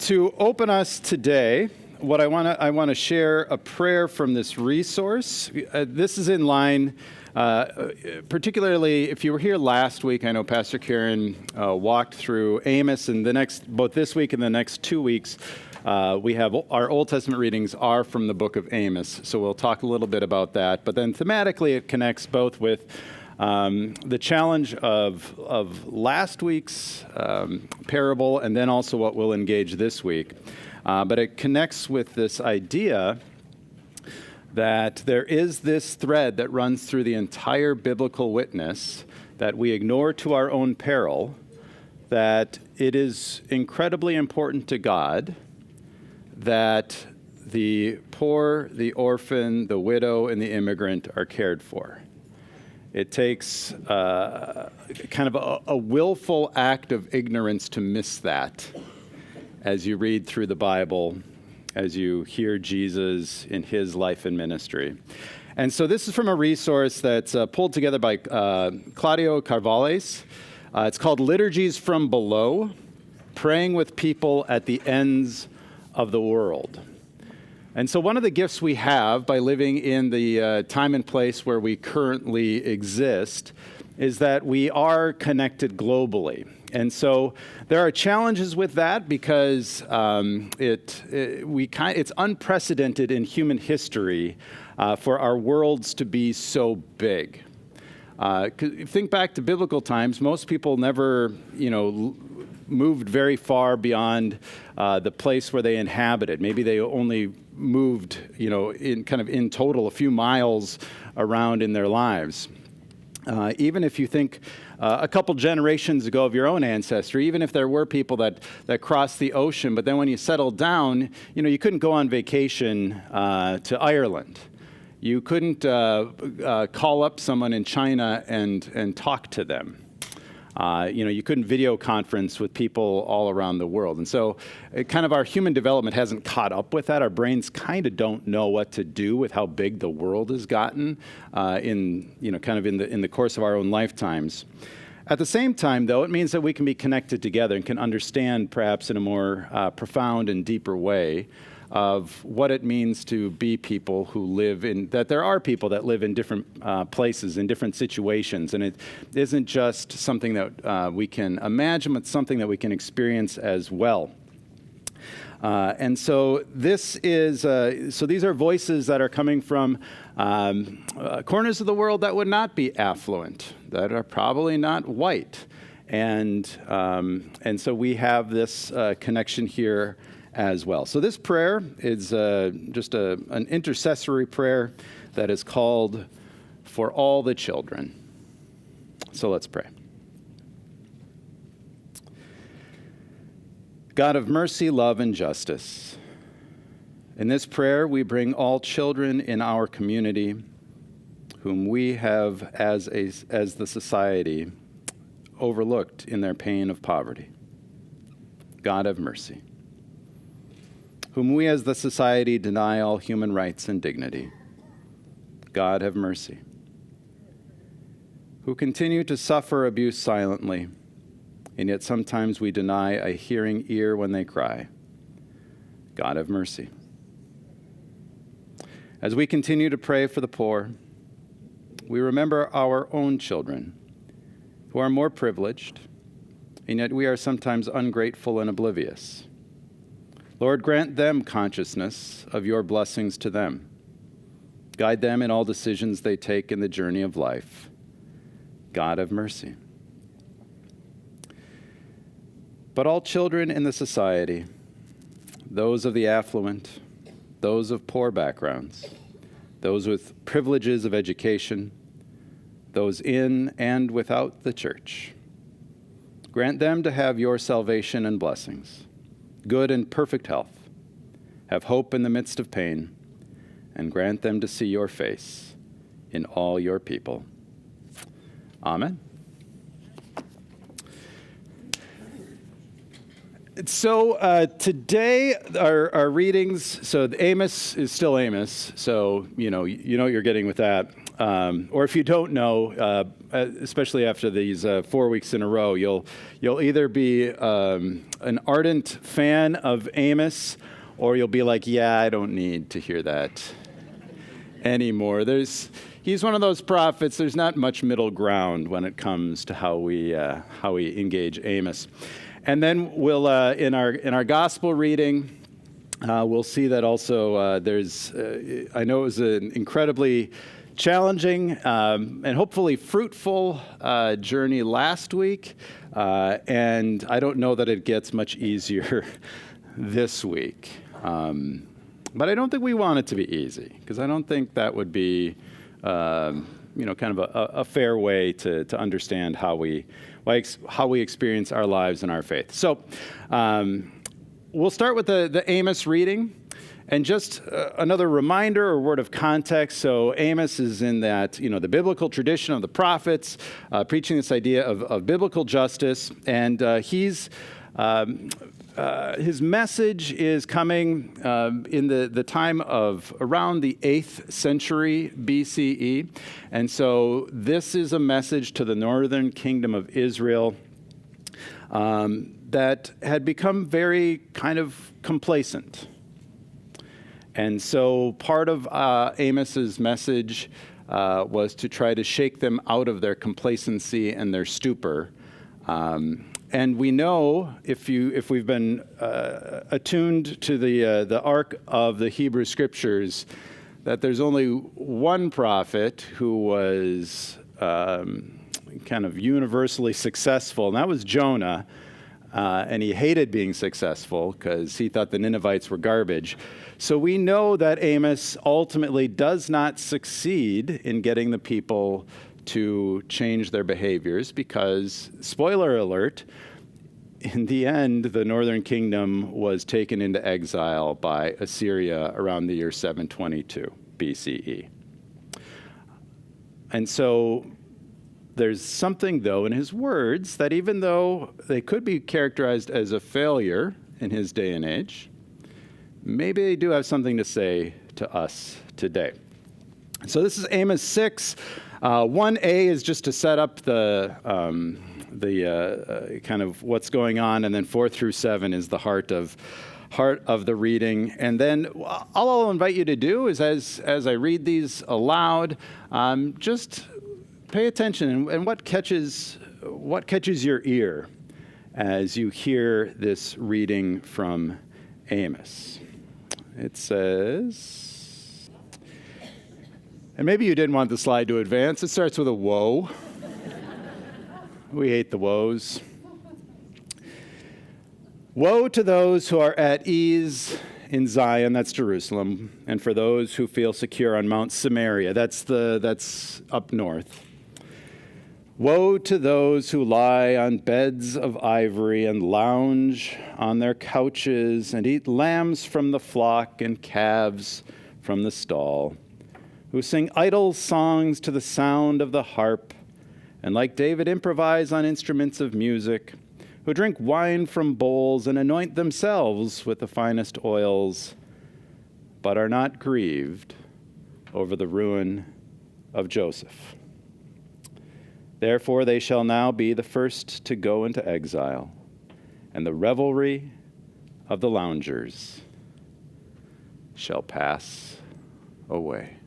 To open us today, I want to share a prayer from this resource. This is in line, particularly if you were here last week. I know Pastor Karen walked through Amos, and both this week and the next 2 weeks, we have our Old Testament readings are from the book of Amos. So we'll talk a little bit about that. But then thematically, it connects both with the challenge of last week's parable, and then also what we'll engage this week. But it connects with this idea that there is this thread that runs through the entire biblical witness that we ignore to our own peril, that it is incredibly important to God that the poor, the orphan, the widow, and the immigrant are cared for. It takes kind of a willful act of ignorance to miss that as you read through the Bible, as you hear Jesus in his life and ministry. And so this is from a resource that's pulled together by Claudio Carvalles. It's called Liturgies from Below, Praying with People at the Ends of the World. And so one of the gifts we have by living in the time and place where we currently exist is that we are connected globally. And so there are challenges with that because it's unprecedented in human history for our worlds to be so big. Think back to biblical times. Most people never, moved very far beyond the place where they inhabited. Maybe they only moved, in total a few miles around in their lives. Even if you think a couple generations ago of your own ancestry, even if there were people that crossed the ocean, but then when you settled down, you couldn't go on vacation to Ireland. You couldn't call up someone in China and talk to them. You couldn't video conference with people all around the world. And so our human development hasn't caught up with that. Our brains kind of don't know what to do with how big the world has gotten in the course of our own lifetimes. At the same time, though, it means that we can be connected together and can understand perhaps in a more profound and deeper way of what it means to be people who live that there are people that live in different places, in different situations. And it isn't just something that we can imagine, but something that we can experience as well. And so these are voices that are coming from corners of the world that would not be affluent, that are probably not white. And so we have this connection here as well. So this prayer is just an intercessory prayer that is called for all the children. So let's pray. God of mercy, love, and justice, in this prayer we bring all children in our community whom we have as the society overlooked in their pain of poverty. God of mercy, whom we as the society deny all human rights and dignity. God have mercy. Who continue to suffer abuse silently, and yet sometimes we deny a hearing ear when they cry. God have mercy. As we continue to pray for the poor, we remember our own children who are more privileged, and yet we are sometimes ungrateful and oblivious. Lord, grant them consciousness of your blessings to them. Guide them in all decisions they take in the journey of life. God have mercy. But all children in the society, those of the affluent, those of poor backgrounds, those with privileges of education, those in and without the church, grant them to have your salvation and blessings, good and perfect health, have hope in the midst of pain, and grant them to see your face in all your people. Amen. So today our readings, so Amos is still Amos, so you know what you're getting with that. Or if you don't know, especially after these 4 weeks in a row, you'll either be an ardent fan of Amos, or you'll be like, yeah, I don't need to hear that anymore. He's one of those prophets. There's not much middle ground when it comes to how we engage Amos. And then we'll in our gospel reading, we'll see that also there's. I know it was an incredibly challenging and hopefully fruitful journey last week, and I don't know that it gets much easier this week. But I don't think we want it to be easy, because I don't think that would be, kind of a fair way to understand how we experience our lives and our faith. So we'll start with the Amos reading. And just another reminder or word of context. So Amos is in that, the biblical tradition of the prophets, preaching this idea of biblical justice. And his message is coming in the time of around the 8th century BCE. And so this is a message to the northern kingdom of Israel that had become very kind of complacent. And so part of Amos's message was to try to shake them out of their complacency and their stupor. And we know, if we've been attuned to the arc of the Hebrew Scriptures, that there's only one prophet who was kind of universally successful, and that was Jonah. And he hated being successful because he thought the Ninevites were garbage. So we know that Amos ultimately does not succeed in getting the people to change their behaviors because, spoiler alert, in the end, the northern kingdom was taken into exile by Assyria around the year 722 BCE. And so there's something, though, in his words that even though they could be characterized as a failure in his day and age, maybe they do have something to say to us today. So this is Amos 6. 1a is just to set up the kind of what's going on, and then 4 through 7 is the heart of the reading. And then all I'll invite you to do is, as I read these aloud, just pay attention and what catches your ear as you hear this reading from Amos. It says, and maybe you didn't want the slide to advance. It starts with a woe. We hate the woes. Woe to those who are at ease in Zion, that's Jerusalem, and for those who feel secure on Mount Samaria, that's up north. Woe to those who lie on beds of ivory and lounge on their couches and eat lambs from the flock and calves from the stall, who sing idle songs to the sound of the harp, and like David improvise on instruments of music, who drink wine from bowls and anoint themselves with the finest oils, but are not grieved over the ruin of Joseph. Therefore they shall now be the first to go into exile, and the revelry of the loungers shall pass away.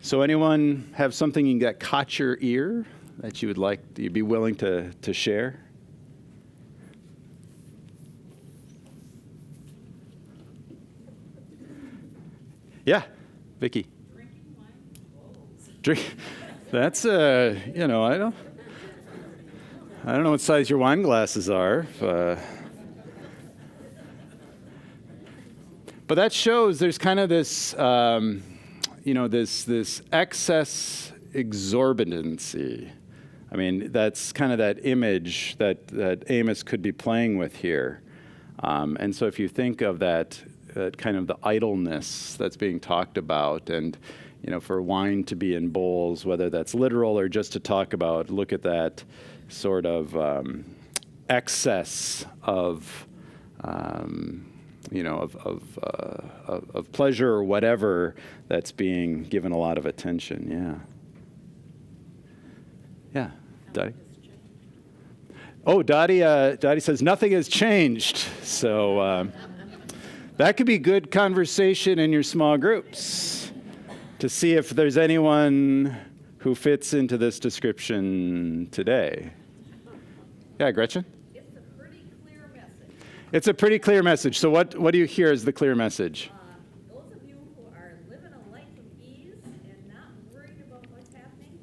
So anyone have something that caught your ear that you'd be willing to share? Yeah, Vicky. Drinking wine with bowls. That's I don't know what size your wine glasses are. But that shows there's kind of this, this excess exorbitancy. I mean, that's kind of that image that Amos could be playing with here. And so if you think of that kind of the idleness that's being talked about, and, for wine to be in bowls, whether that's literal or just to talk about, look at that sort of excess of pleasure or whatever that's being given a lot of attention. Yeah. Dottie? Oh, Dottie says nothing has changed. So that could be good conversation in your small groups to see if there's anyone who fits into this description today. Yeah, Gretchen? It's a pretty clear message. It's a pretty clear message. So what do you hear as the clear message? Those of you who are living a life of ease and not worried about what's happening,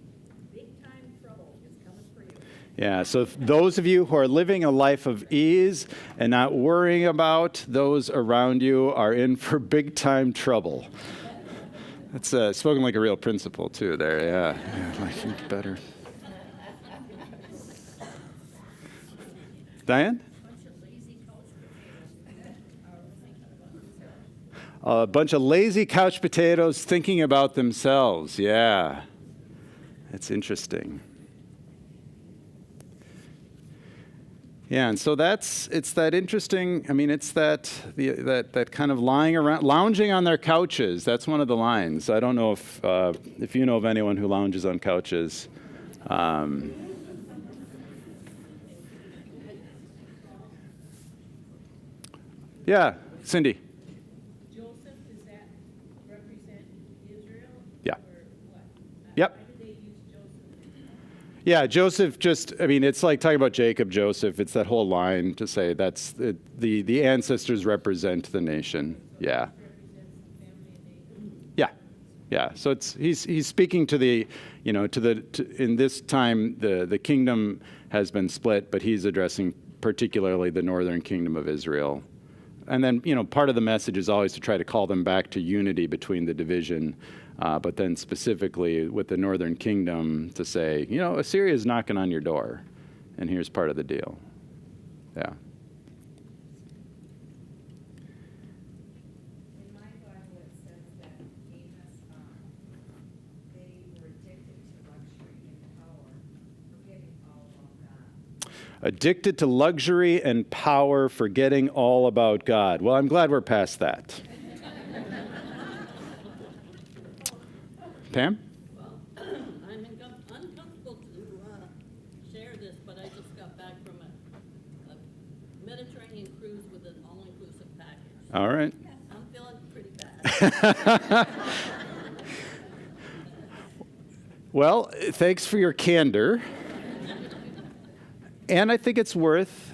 big time trouble is coming for you. Yeah, so those of you who are living a life of ease and not worrying about those around you are in for big time trouble. That's spoken like a real principal, too, there, yeah. I think better. Diane? A bunch of lazy couch potatoes thinking about themselves, yeah. That's interesting. Yeah, and so it's that interesting, it's that kind of lying around, lounging on their couches. That's one of the lines. I don't know if you know of anyone who lounges on couches. Yeah, Cindy. Joseph, does that represent Israel? Yeah. Or what? Yep. Why did they use Joseph? Yeah, Joseph it's like talking about Jacob, Joseph. It's that whole line to say that's the ancestors represent the nation. Yeah. Represents the family of David. Yeah. Yeah. So he's speaking to in this time the kingdom has been split, but he's addressing particularly the northern kingdom of Israel. And then, part of the message is always to try to call them back to unity between the division. But then specifically with the northern kingdom to say, Assyria is knocking on your door, and here's part of the deal. Yeah. In my Bible, it says that Amos, they were addicted to luxury and power, forgetting all about God. Addicted to luxury and power, forgetting all about God. Well, I'm glad we're past that. Pam? Well, I'm uncomfortable to share this, but I just got back from a Mediterranean cruise with an all-inclusive package. All right. I'm feeling pretty bad. Well, thanks for your candor. And I think it's worth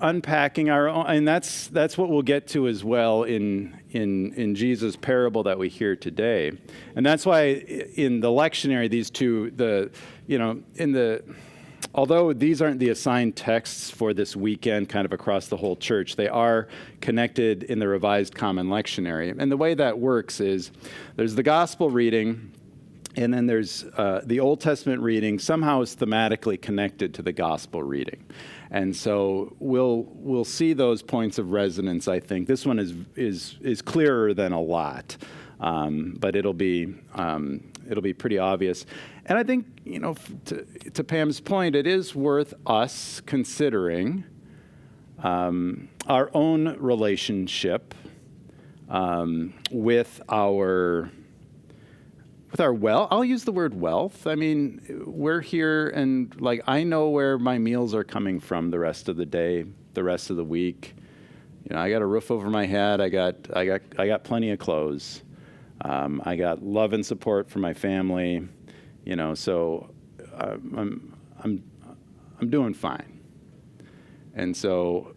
unpacking our own, and that's what we'll get to as well in Jesus' parable that we hear today. And that's why in the lectionary, these two, although these aren't the assigned texts for this weekend kind of across the whole church, they are connected in the Revised Common Lectionary. And the way that works is there's the gospel reading, and then there's the Old Testament reading somehow is thematically connected to the gospel reading. And so we'll see those points of resonance, I think. This one is clearer than a lot, but it'll be pretty obvious. And I think, to Pam's point, it is worth us considering our own relationship with our wealth. I'll use the word wealth. I mean, we're here and I know where my meals are coming from the rest of the day, the rest of the week. I got a roof over my head. I got plenty of clothes. I got love and support from my family. So I'm doing fine. And so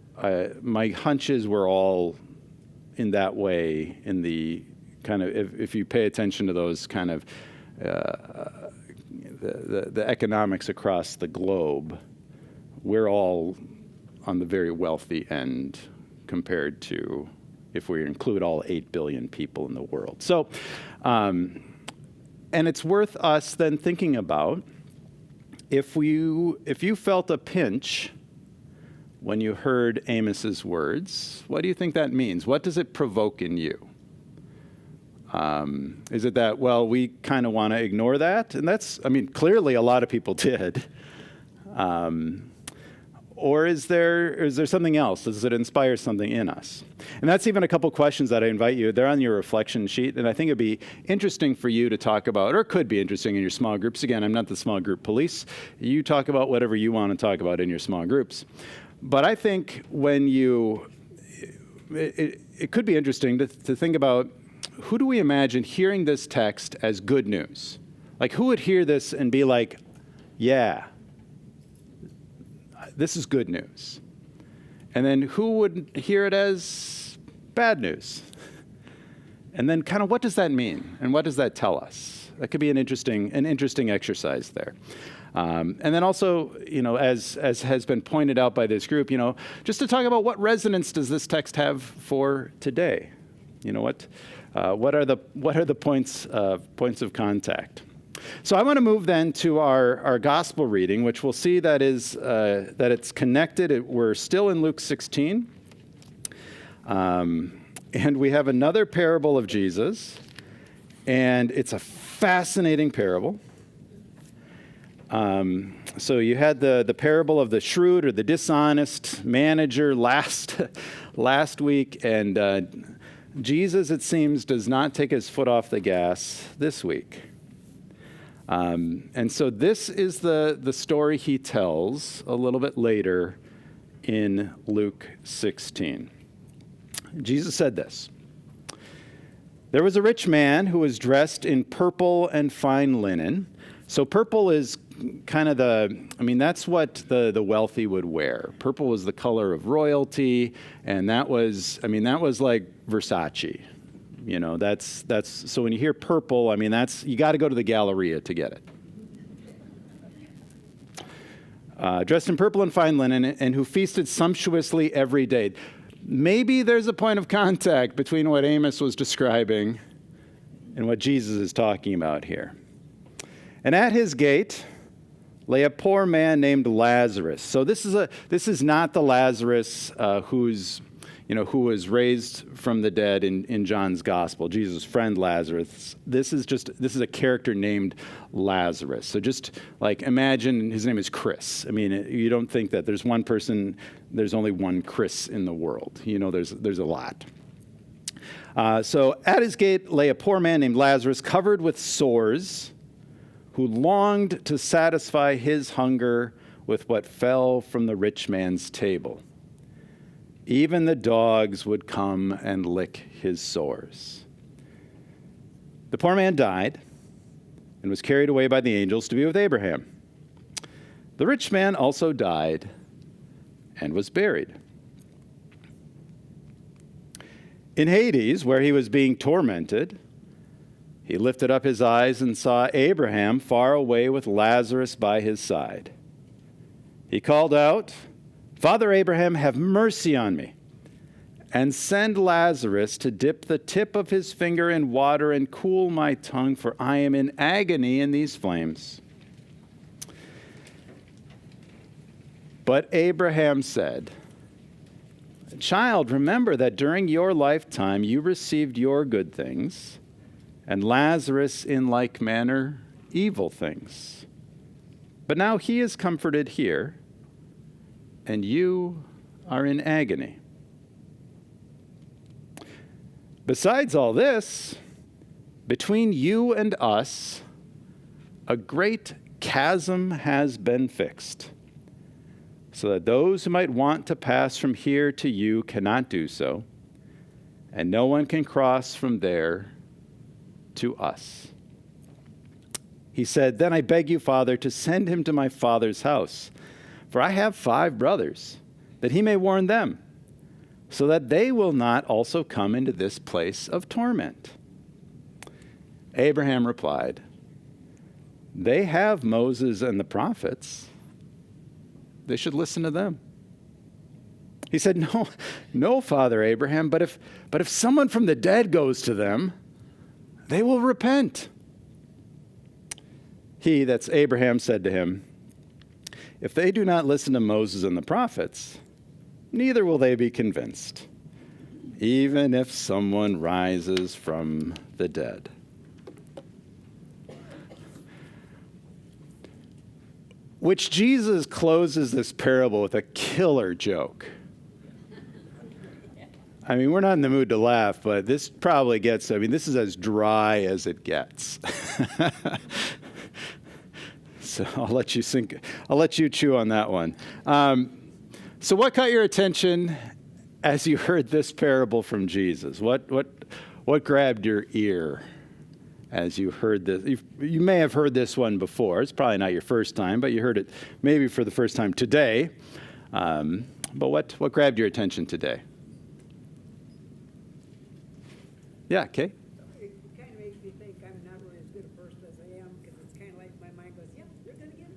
my hunches were all in that way in the kind of, if you pay attention to those kind of the economics across the globe, we're all on the very wealthy end compared to if we include all 8 billion people in the world. So, and it's worth us then thinking about if you felt a pinch when you heard Amos's words, what do you think that means? What does it provoke in you? Is it that, we kind of want to ignore that? And clearly a lot of people did. Or is there something else? Does it inspire something in us? And that's even a couple questions that I invite you. They're on your reflection sheet, and I think it'd be interesting for you to talk about, or could be interesting in your small groups. Again, I'm not the small group police. You talk about whatever you want to talk about in your small groups. But I think when it could be interesting to think about, who do we imagine hearing this text as good news? Like, who would hear this and be like, yeah, this is good news? And then who would hear it as bad news? And then kind of what does that mean? And what does that tell us? That could be an interesting exercise there. And then also, as has been pointed out by this group, just to talk about what resonance does this text have for today? What are the points of contact? So I want to move then to our gospel reading, which we'll see that it's connected. We're still in Luke 16. And we have another parable of Jesus, and it's a fascinating parable. So you had the parable of the shrewd or the dishonest manager last week, and Jesus, it seems, does not take his foot off the gas this week. And so this is the story he tells a little bit later in Luke 16. Jesus said this: "There was a rich man who was dressed in purple and fine linen." So purple is kind of that's what the wealthy would wear. Purple was the color of royalty, and that was like Versace. That's so when you hear purple, you got to go to the Galleria to get it. Dressed in purple and fine linen, and who feasted sumptuously every day. Maybe there's a point of contact between what Amos was describing and what Jesus is talking about here. And at his gate lay a poor man named Lazarus. So this is not the Lazarus who was raised from the dead in John's gospel, Jesus' friend Lazarus. This is a character named Lazarus. So just like imagine his name is Chris. You don't think that there's one person, there's only one Chris in the world. There's a lot. So at his gate lay a poor man named Lazarus, covered with sores, who longed to satisfy his hunger with what fell from the rich man's table. Even the dogs would come and lick his sores. The poor man died and was carried away by the angels to be with Abraham. The rich man also died and was buried. In Hades, where he was being tormented, he lifted up his eyes and saw Abraham far away with Lazarus by his side. He called out, "Father Abraham, have mercy on me, and send Lazarus to dip the tip of his finger in water and cool my tongue, for I am in agony in these flames." But Abraham said, "Child, remember that during your lifetime you received your good things, and Lazarus in like manner evil things. But now he is comforted here, and you are in agony. Besides all this, between you and us, a great chasm has been fixed, so that those who might want to pass from here to you cannot do so, and no one can cross from there to us." He said, "Then I beg you, Father, to send him to my father's house, for I have 5 brothers, that he may warn them, so that they will not also come into this place of torment." Abraham replied, "They have Moses and the prophets. They should listen to them." He said, No, Father Abraham, but if someone from the dead goes to them, they will repent." He, that's Abraham, said to him, "If they do not listen to Moses and the prophets, neither will they be convinced, even if someone rises from the dead." which Jesus closes this parable with a killer joke. I mean, we're not in the mood to laugh, but this probably gets, I mean, this is as dry as it gets. So I'll let you chew on that one. So what caught your attention as you heard this parable from Jesus? What grabbed your ear as you heard this? You may have heard this one before. It's probably not your first time, but you heard it maybe for the first time today. But what grabbed your attention today? Yeah, Kay? It kind of makes me think I'm not really as good a person as I am, because it's kind of like my mind goes, yep, you're going to get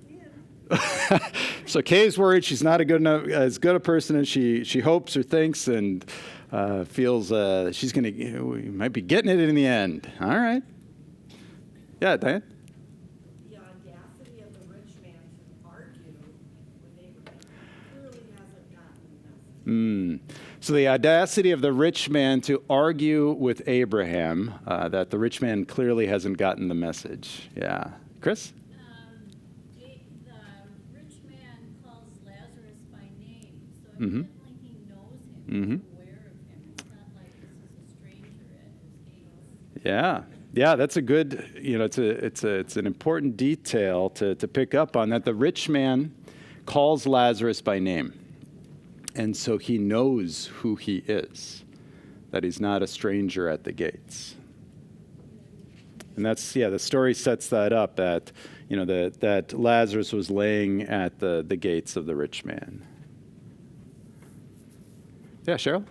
in. So Kay's worried she's not as good a person as she hopes or thinks, and feels she's going to, we might be getting it in the end. All right. Yeah, Diane? The audacity of the rich man to argue with Abraham clearly hasn't gotten the message. So the audacity of the rich man to argue with Abraham, that the rich man clearly hasn't gotten the message. Yeah. Chris? The rich man calls Lazarus by name, so Mm-hmm. evidently he knows him, Mm-hmm. he's aware of him. It's not like this is a stranger at his gates. Yeah, that's a good, it's an important detail to pick up on, that the rich man calls Lazarus by name. And so he knows who he is, that he's not a stranger at the gates. And that's, the story sets that up, that, that Lazarus was laying at the gates of the rich man. Yeah, Cheryl?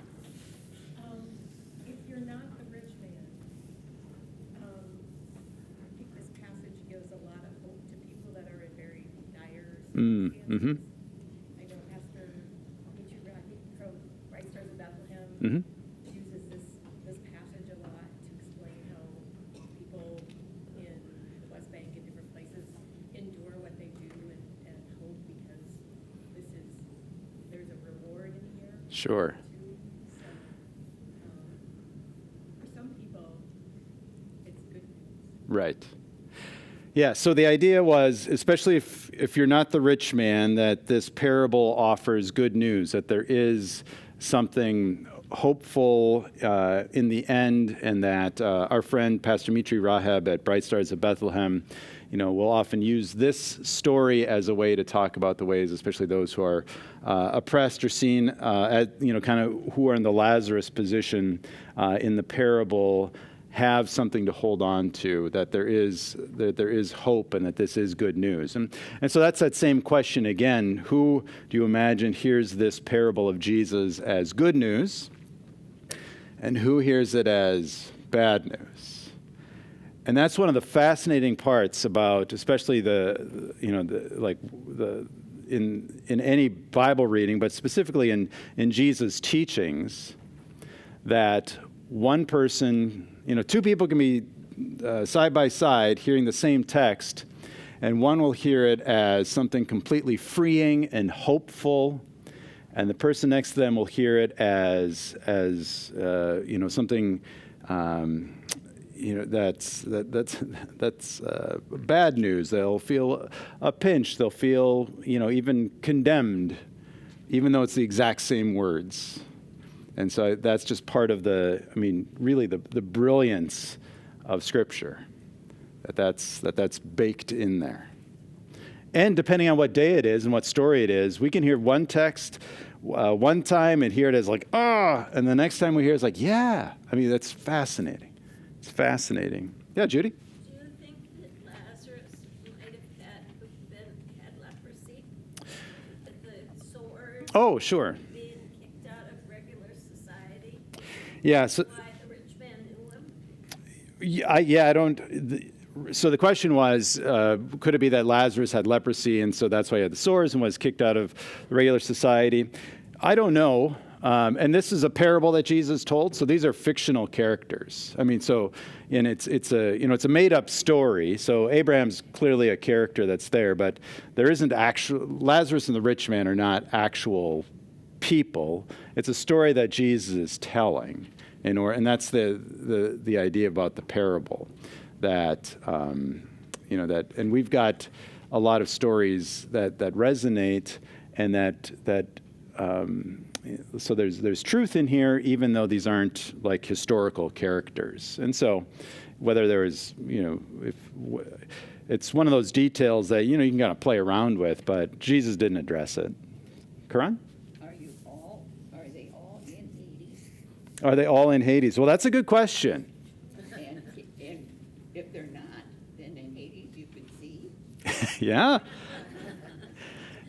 If you're not the rich man, I think this passage gives a lot of hope to people that are in very dire circumstances. Mm-hmm. I know Esther, I think from Bright Stars of Bethlehem, Mm-hmm. uses this passage a lot to explain how people in the West Bank and different places endure what they do and hope, because there's a reward in here. Sure. So, for some people, it's good news. Right. Yeah, so the idea was, especially if you're not the rich man, that this parable offers good news, that there is something hopeful in the end, and that our friend Pastor Mitri Rahab at Bright Stars of Bethlehem, will often use this story as a way to talk about the ways, especially those who are oppressed or seen kind of who are in the Lazarus position in the parable, have something to hold on to, that there is hope, and that this is good news. And so that's that same question again. Who do you imagine hears this parable of Jesus as good news, and who hears it as bad news? And that's one of the fascinating parts about, especially in any Bible reading, but specifically in Jesus' teachings, that one person, two people can be side by side hearing the same text, and one will hear it as something completely freeing and hopeful, and the person next to them will hear it as something that's bad news. They'll feel a pinch. They'll feel even condemned, even though it's the exact same words. And so that's just part of really the brilliance of Scripture, that's baked in there. And depending on what day it is and what story it is, we can hear one text one time and hear it as like, and the next time we hear it's like, yeah. That's fascinating. It's fascinating. Yeah, Judy? Do you think that Lazarus might have had leprosy? The sword Oh, sure. being kicked out of regular society? Yeah. So, Why the rich man knew him? I don't. So the question was, could it be that Lazarus had leprosy, and so that's why he had the sores and was kicked out of regular society? I don't know. And this is a parable that Jesus told, so these are fictional characters. And it's a made-up story. So Abraham's clearly a character that's there, but there isn't actual. Lazarus and the rich man are not actual people. It's a story that Jesus is telling, and that's the idea about the parable. That and we've got a lot of stories that resonate, and so there's truth in here, even though these aren't like historical characters. And so, whether there is, it's one of those details that you can kind of play around with, but Jesus didn't address it. Karan? Are they all in Hades? Are they all in Hades? Well, that's a good question. And if they're not, then in Hades you could see? Yeah.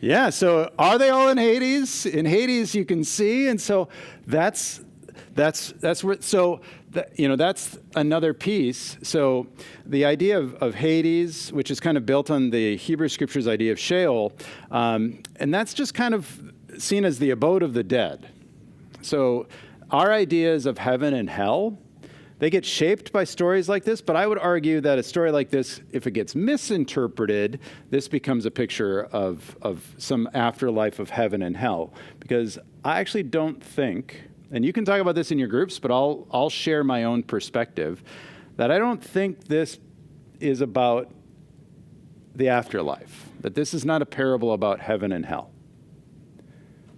Yeah, so are they all in Hades? In Hades you can see, and so that's where, so that's another piece. So the idea of Hades, which is kind of built on the Hebrew Scriptures idea of Sheol, and that's just kind of seen as the abode of the dead. So our ideas of heaven and hell, they get shaped by stories like this, but I would argue that a story like this, if it gets misinterpreted, this becomes a picture of some afterlife of heaven and hell. Because I actually don't think, and you can talk about this in your groups, but I'll share my own perspective, that I don't think this is about the afterlife, that this is not a parable about heaven and hell.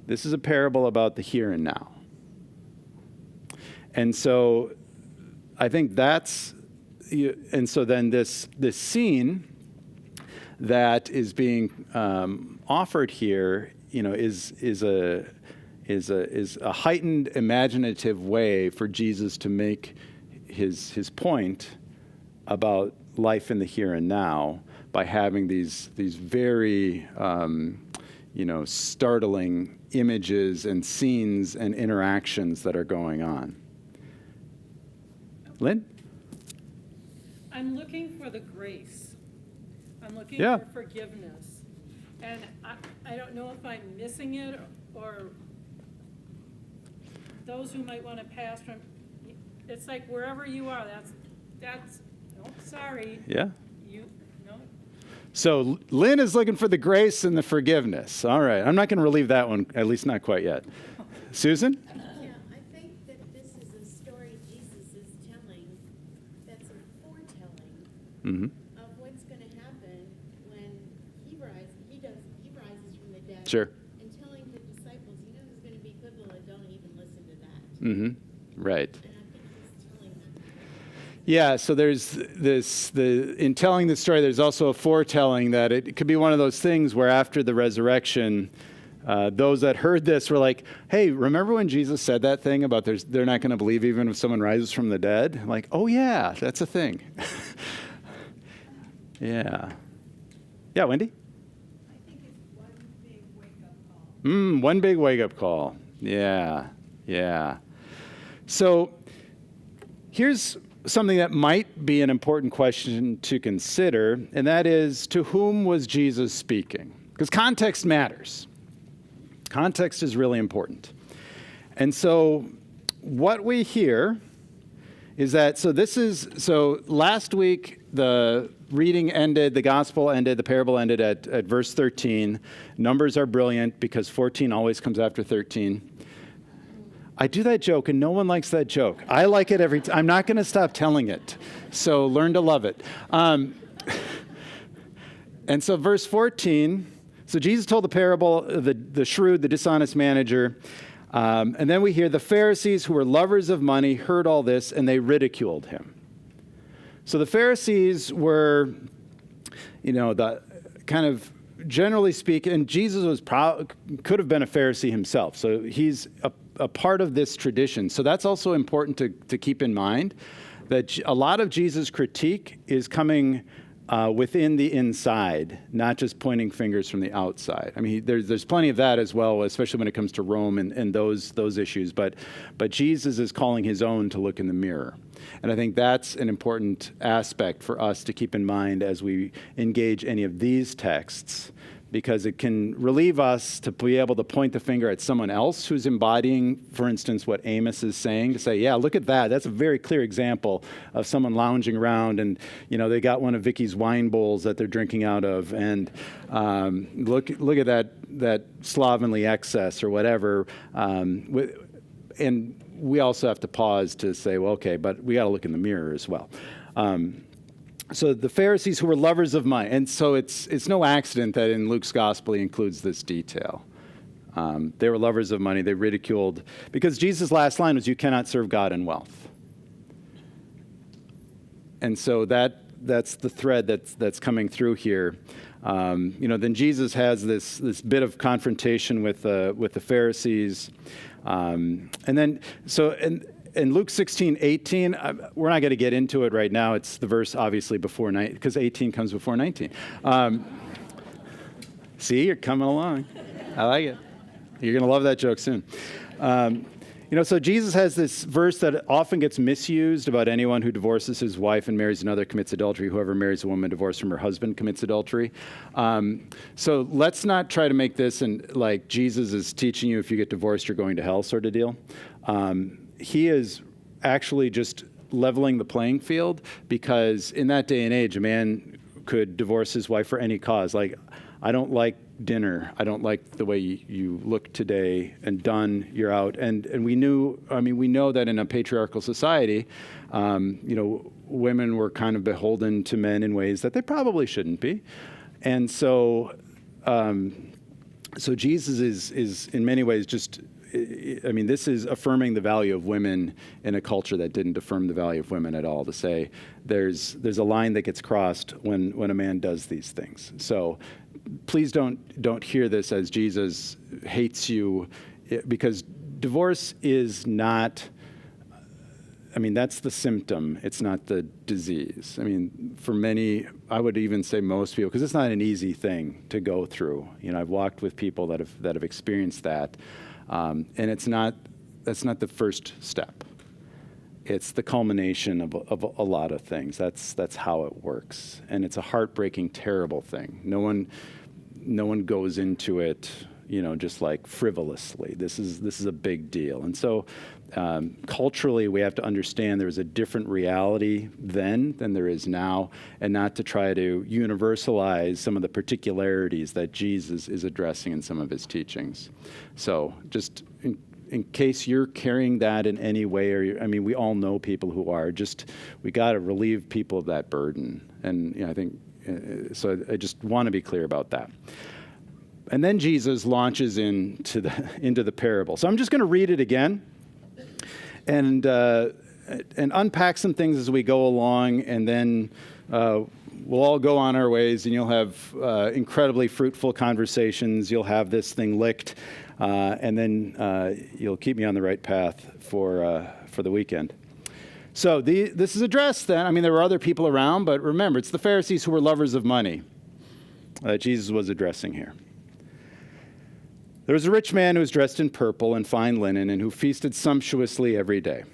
This is a parable about the here and now. And so I think and so then this scene that is being offered here, is a heightened imaginative way for Jesus to make his point about life in the here and now by having these very startling images and scenes and interactions that are going on. Lynn? I'm looking for the grace. I'm looking Yeah. for forgiveness. And I don't know if I'm missing it, or those who might want to pass from, it's like wherever you are, that's, oh, sorry. Yeah. No. So Lynn is looking for the grace and the forgiveness. All right. I'm not going to relieve that one, at least not quite yet. Susan? Yeah, I think that this is a story Jesus is telling that's a foretelling Mm-hmm. of what's going to happen when he rises from the dead. Sure. And telling the disciples, there's going to be people that don't even listen to that. Mm-hmm. Right. And I think he's telling them. Yeah, so there's in telling the story, there's also a foretelling that it could be one of those things where after the resurrection, those that heard this were like, hey, remember when Jesus said that thing about they're not going to believe even if someone rises from the dead? Like, oh yeah, that's a thing. Yeah. Yeah, Wendy? I think it's one big wake-up call. One big wake-up call. Yeah. So here's something that might be an important question to consider, and that is, to whom was Jesus speaking? Because context matters. Context is really important. And so what we hear is that, so last week the reading ended, the gospel ended, the parable ended at verse 13. Numbers are brilliant because 14 always comes after 13. I do that joke, and no one likes that joke. I like it every time. I'm not going to stop telling it. So learn to love it. And so verse 14, so Jesus told the parable of the shrewd, the dishonest manager. And then we hear the Pharisees, who were lovers of money, heard all this, and they ridiculed him. So the Pharisees were, the kind of, generally speaking, and Jesus could have been a Pharisee himself. So he's a part of this tradition. So that's also important to keep in mind, that a lot of Jesus' critique is coming within the inside, not just pointing fingers from the outside. I mean, there's plenty of that as well, especially when it comes to Rome and those issues. But Jesus is calling his own to look in the mirror. And I think that's an important aspect for us to keep in mind as we engage any of these texts, because it can relieve us to be able to point the finger at someone else who's embodying, for instance, what Amos is saying, to say, yeah, look at that. That's a very clear example of someone lounging around and, they got one of Vicky's wine bowls that they're drinking out of. And look at that slovenly excess or whatever. And we also have to pause to say, well, okay, but we got to look in the mirror as well. So the Pharisees who were lovers of money, and so it's no accident that in Luke's gospel he includes this detail. They were lovers of money. They ridiculed, because Jesus' last line was, "You cannot serve God and wealth." And so that's the thread that's coming through here. Then Jesus has this bit of confrontation with the Pharisees, and then in Luke 16:18, we're not going to get into it right now. It's the verse obviously before 19, because 18 comes before 19. See, you're coming along. I like it. You're going to love that joke soon. So Jesus has this verse that often gets misused about anyone who divorces his wife and marries another commits adultery. Whoever marries a woman divorced from her husband commits adultery. So let's not try to make this like Jesus is teaching you if you get divorced, you're going to hell sort of deal. He is actually just leveling the playing field, because in that day and age, a man could divorce his wife for any cause. Like, I don't like dinner. I don't like the way you look today, and done, you're out. And we know that in a patriarchal society, women were kind of beholden to men in ways that they probably shouldn't be. And so Jesus is in many ways just, this is affirming the value of women in a culture that didn't affirm the value of women at all, to say there's a line that gets crossed when a man does these things. So please don't hear this as Jesus hates you, because divorce is not, that's the symptom. It's not the disease. For many, I would even say most people, because it's not an easy thing to go through. I've walked with people that have experienced that. And that's not the first step. It's the culmination of a lot of things. That's how it works, and it's a heartbreaking, terrible thing. No one goes into it, just like frivolously. This is a big deal, and so culturally we have to understand there was a different reality then than there is now, and not to try to universalize some of the particularities that Jesus is addressing in some of his teachings. So just in case you're carrying that in any way, or we all know people who are, we got to relieve people of that burden. And I think, so I just want to be clear about that. And then Jesus launches into the parable. So I'm just going to read it again and unpack some things as we go along, and then we'll all go on our ways, and you'll have incredibly fruitful conversations. You'll have this thing licked, and then you'll keep me on the right path for the weekend. So this is addressed then. There were other people around, but remember, it's the Pharisees who were lovers of money that Jesus was addressing here. There was a rich man who was dressed in purple and fine linen, and who feasted sumptuously every day.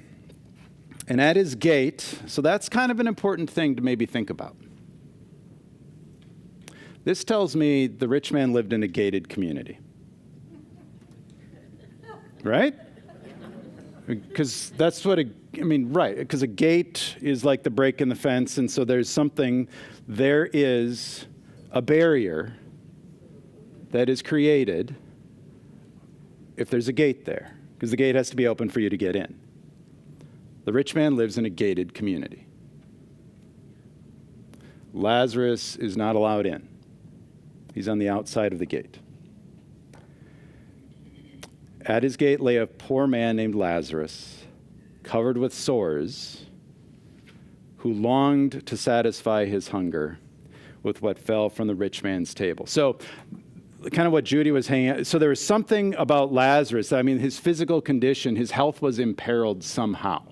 And at his gate, so that's kind of an important thing to maybe think about. This tells me the rich man lived in a gated community. Right? Because that's what right, because a gate is like the break in the fence, and so there is a barrier that is created if there's a gate there, because the gate has to be open for you to get in. The rich man lives in a gated community. Lazarus is not allowed in. He's on the outside of the gate. At his gate lay a poor man named Lazarus, covered with sores, who longed to satisfy his hunger with what fell from the rich man's table. So kind of what Judy was hanging out. So there was something about Lazarus. His physical condition, his health was imperiled somehow.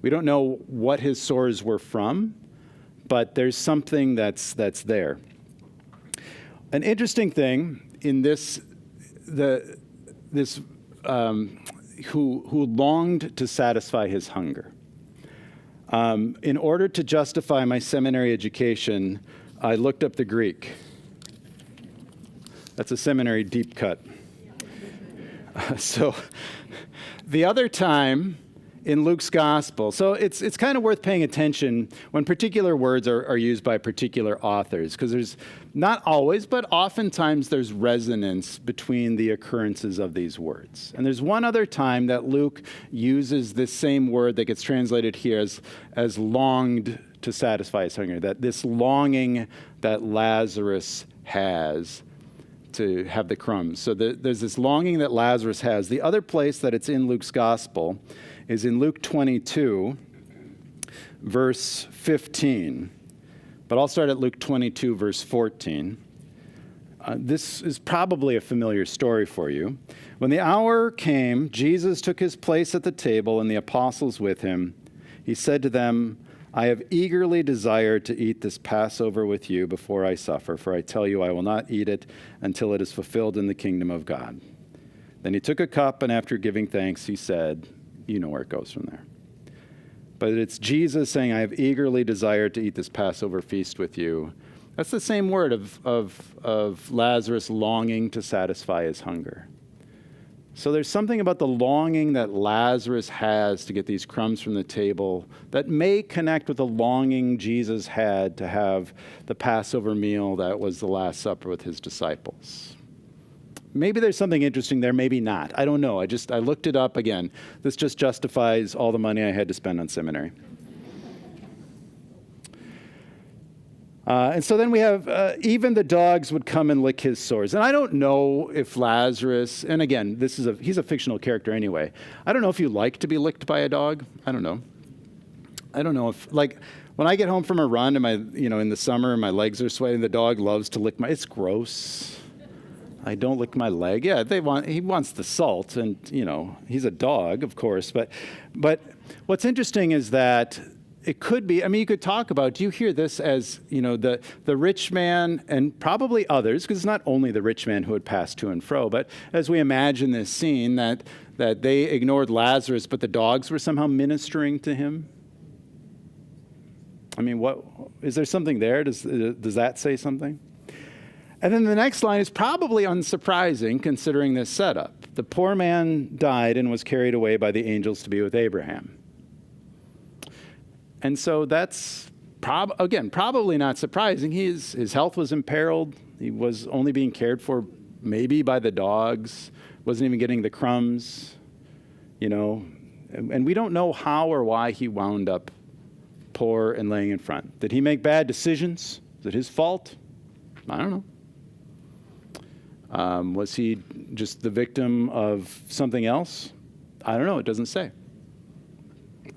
We don't know what his sores were from, but there's something that's there. An interesting thing in who longed to satisfy his hunger. In order to justify my seminary education, I looked up the Greek. That's a seminary deep cut. So the other time in Luke's gospel, so it's kind of worth paying attention when particular words are used by particular authors, because there's not always, but oftentimes there's resonance between the occurrences of these words. And there's one other time that Luke uses this same word that gets translated here as longed to satisfy his hunger, that this longing that Lazarus has to have the crumbs. So there's this longing that Lazarus has. The other place that it's in Luke's gospel is in Luke 22, verse 15. But I'll start at Luke 22, verse 14. This is probably a familiar story for you. When the hour came, Jesus took his place at the table and the apostles with him. He said to them, I have eagerly desired to eat this Passover with you before I suffer, for I tell you I will not eat it until it is fulfilled in the kingdom of God. Then he took a cup, and after giving thanks, he said, you know where it goes from there. But it's Jesus saying, I have eagerly desired to eat this Passover feast with you. That's the same word of Lazarus longing to satisfy his hunger. So there's something about the longing that Lazarus has to get these crumbs from the table that may connect with the longing Jesus had to have the Passover meal that was the Last Supper with his disciples. Maybe there's something interesting there, maybe not. I don't know. I looked it up again. This just justifies all the money I had to spend on seminary. And so then we have, even the dogs would come and lick his sores. And I don't know if Lazarus, and again, he's a fictional character anyway. I don't know if you like to be licked by a dog. I don't know. I don't know if, like, when I get home from a run and in the summer and my legs are sweating, the dog loves to lick it's gross. I don't lick my leg. Yeah, he wants the salt, and, he's a dog, of course. But what's interesting is that it could be, you could talk about, do you hear this as, the rich man and probably others, because it's not only the rich man who had passed to and fro, but as we imagine this scene, that they ignored Lazarus, but the dogs were somehow ministering to him? What is there something there? Does that say something? And then the next line is probably unsurprising considering this setup. The poor man died and was carried away by the angels to be with Abraham. And so that's, probably not surprising. His health was imperiled. He was only being cared for maybe by the dogs, wasn't even getting the crumbs, And we don't know how or why he wound up poor and laying in front. Did he make bad decisions? Is it his fault? I don't know. Was he just the victim of something else? I don't know. It doesn't say.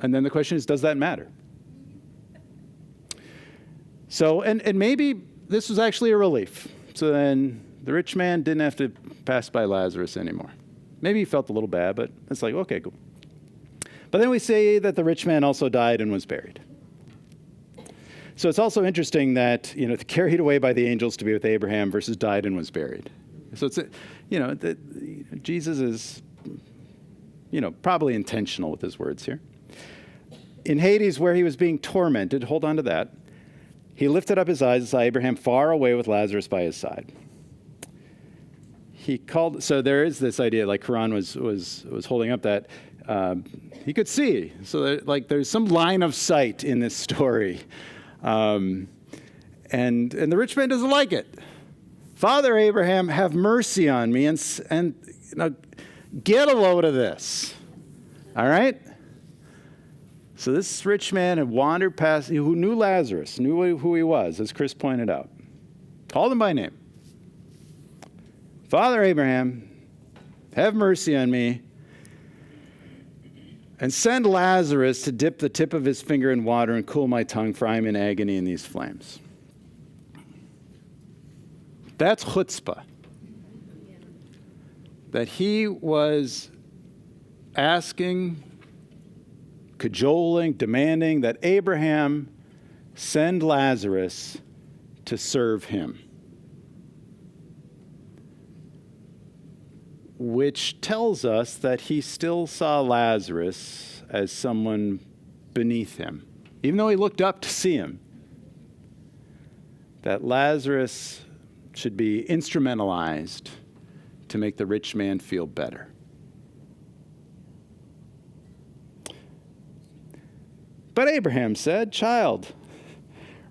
And then the question is, does that matter? So, and maybe this was actually a relief. So then the rich man didn't have to pass by Lazarus anymore. Maybe he felt a little bad, but it's like, okay, cool. But then we say that the rich man also died and was buried. So it's also interesting that, carried away by the angels to be with Abraham versus died and was buried. So it's, Jesus is, probably intentional with his words here. In Hades, where he was being tormented, hold on to that, he lifted up his eyes and saw Abraham far away with Lazarus by his side. So there is this idea, like Quran was holding up, that he could see. So there's some line of sight in this story. And the rich man doesn't like it. Father Abraham, have mercy on me and get a load of this. All right? So this rich man had wandered past, who knew Lazarus, knew who he was, as Chris pointed out. Called him by name. Father Abraham, have mercy on me, and send Lazarus to dip the tip of his finger in water and cool my tongue, for I am in agony in these flames. That's chutzpah. That he was asking, cajoling, demanding that Abraham send Lazarus to serve him. Which tells us that he still saw Lazarus as someone beneath him. Even though he looked up to see him, that Lazarus should be instrumentalized to make the rich man feel better. But Abraham said, "Child,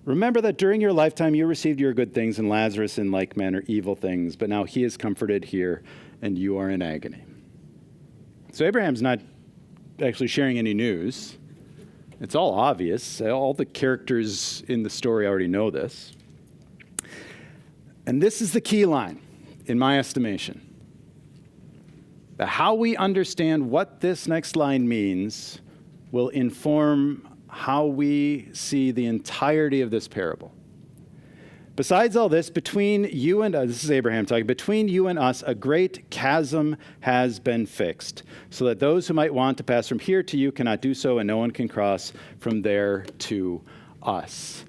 remember that during your lifetime you received your good things, and Lazarus in like manner evil things, but now he is comforted here, and you are in agony." So Abraham's not actually sharing any news. It's all obvious. All the characters in the story already know this. And this is the key line, in my estimation. That how we understand what this next line means will inform how we see the entirety of this parable. Besides all this, between you and us, this is Abraham talking, between you and us, a great chasm has been fixed, so that those who might want to pass from here to you cannot do so, and no one can cross from there to us.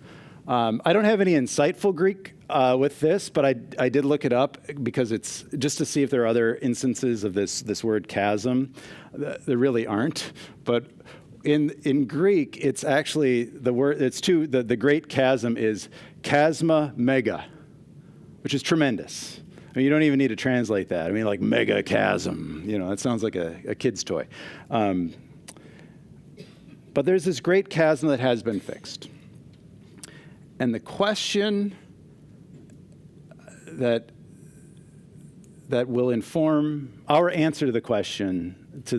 I don't have any insightful Greek with this, but I did look it up because it's just to see if there are other instances of this word chasm. There really aren't, but in Greek, it's actually the word. It's two. The great chasm is chasma mega, which is tremendous. I mean, you don't even need to translate that. I mean, like mega chasm. You know, that sounds like a kid's toy. But there's this great chasm that has been fixed, and the question that will inform our answer to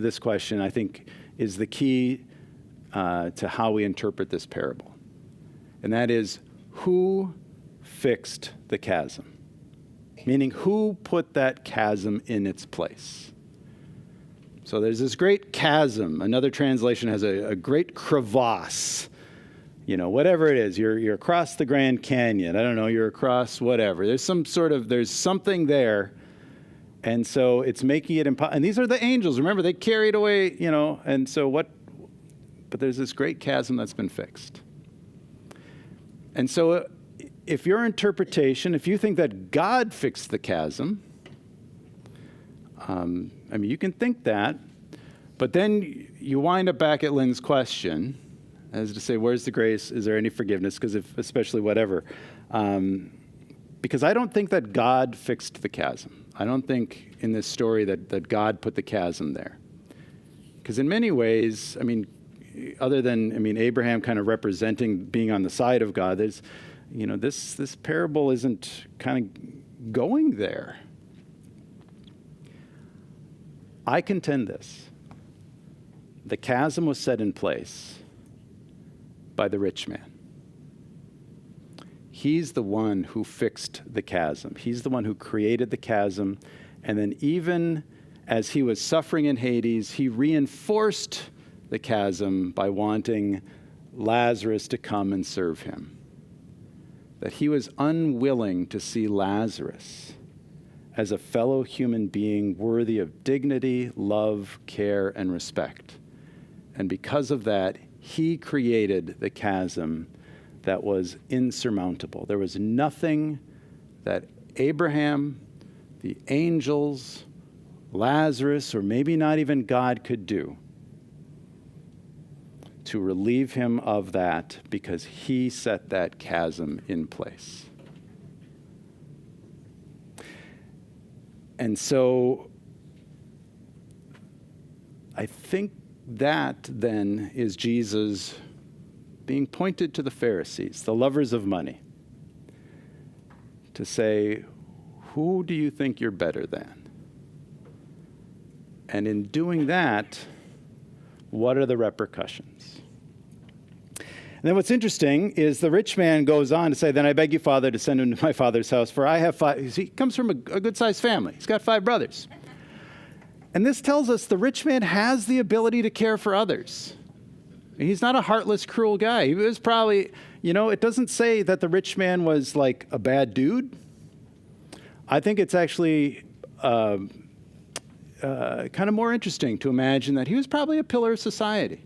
this question, I think, is the key to how we interpret this parable. And that is, who fixed the chasm? Meaning, who put that chasm in its place? So there's this great chasm. Another translation has a great crevasse. You know, whatever it is, you're across the Grand Canyon. I don't know, you're across whatever. There's something there. And so it's making it impossible. And these are the angels. Remember, they carried away, you know, and so but there's this great chasm that's been fixed. And so if your interpretation, if you think that God fixed the chasm, I mean, you can think that, but then you wind up back at Lynn's question, as to say, where's the grace? Is there any forgiveness? Because especially whatever. Because I don't think that God fixed the chasm. I don't think in this story that God put the chasm there. Because in many ways, I mean, other than, I mean, Abraham kind of representing being on the side of God, there's, you know, this parable isn't kind of going there. I contend this. The chasm was set in place by the rich man. He's the one who fixed the chasm. He's the one who created the chasm. And then even as he was suffering in Hades, he reinforced the chasm by wanting Lazarus to come and serve him. That he was unwilling to see Lazarus as a fellow human being worthy of dignity, love, care, and respect. And because of that, he created the chasm that was insurmountable. There was nothing that Abraham, the angels, Lazarus, or maybe not even God could do to relieve him of that, because he set that chasm in place. And so I think that then is Jesus being pointed to the Pharisees, the lovers of money, to say, who do you think you're better than? And in doing that, what are the repercussions? And then what's interesting is the rich man goes on to say, then I beg you, Father, to send him to my father's house, for I have 5. He comes from a good-sized family. He's got 5 brothers. And this tells us the rich man has the ability to care for others. He's not a heartless, cruel guy. He was probably, you know, it doesn't say that the rich man was like a bad dude. I think it's actually kind of more interesting to imagine that he was probably a pillar of society.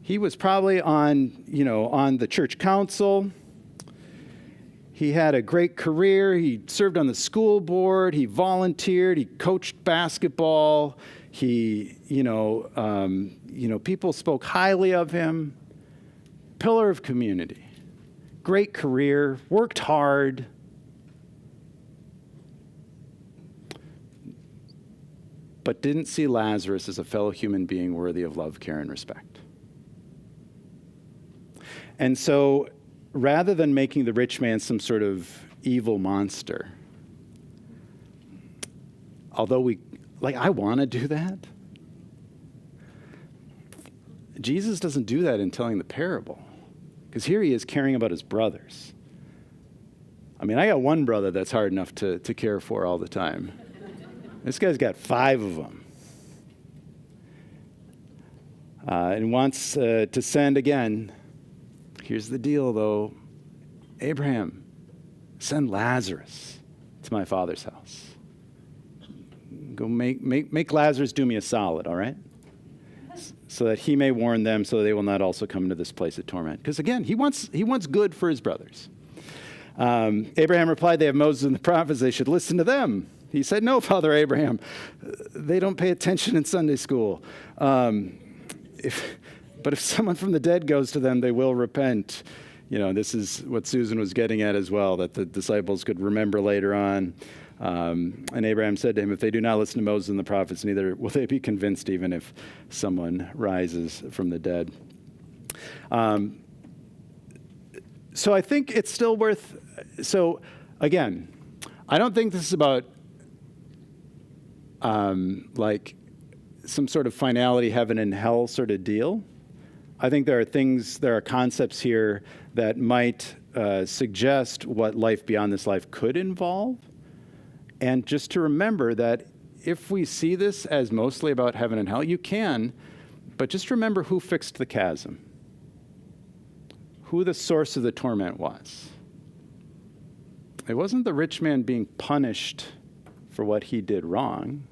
He was probably on the church council. He had a great career. He served on the school board. He volunteered. He coached basketball. People spoke highly of him. Pillar of community. Great career. Worked hard. But didn't see Lazarus as a fellow human being worthy of love, care, and respect. And so, rather than making the rich man some sort of evil monster, although I want to do that, Jesus doesn't do that in telling the parable, because here he is caring about his brothers. I mean, I got one brother that's hard enough to care for all the time. This guy's got 5 of them. And wants to send again. Here's the deal, though. Abraham, send Lazarus to my father's house. Go make Lazarus do me a solid, all right? So that he may warn them, so that they will not also come into this place of torment. Because again, he wants good for his brothers. Abraham replied, they have Moses and the prophets, they should listen to them. He said, no, Father Abraham, they don't pay attention in Sunday school. But if someone from the dead goes to them, they will repent. This is what Susan was getting at as well, that the disciples could remember later on. And Abraham said to him, if they do not listen to Moses and the prophets, neither will they be convinced even if someone rises from the dead. So I think it's still worth, so again, I don't think this is about like some sort of finality, heaven and hell sort of deal. I think there are concepts here that might suggest what life beyond this life could involve. And just to remember that if we see this as mostly about heaven and hell, you can, but just remember who fixed the chasm, who the source of the torment was. It wasn't the rich man being punished for what he did wrong.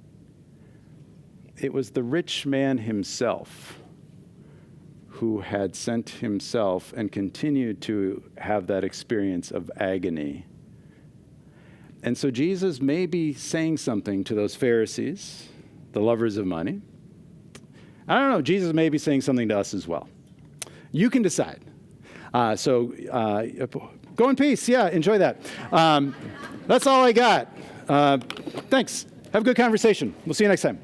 It was the rich man himself who had sent himself and continued to have that experience of agony. And so Jesus may be saying something to those Pharisees, the lovers of money. I don't know, Jesus may be saying something to us as well. You can decide. So go in peace. Yeah, enjoy that. That's all I got. Thanks. Have a good conversation. We'll see you next time.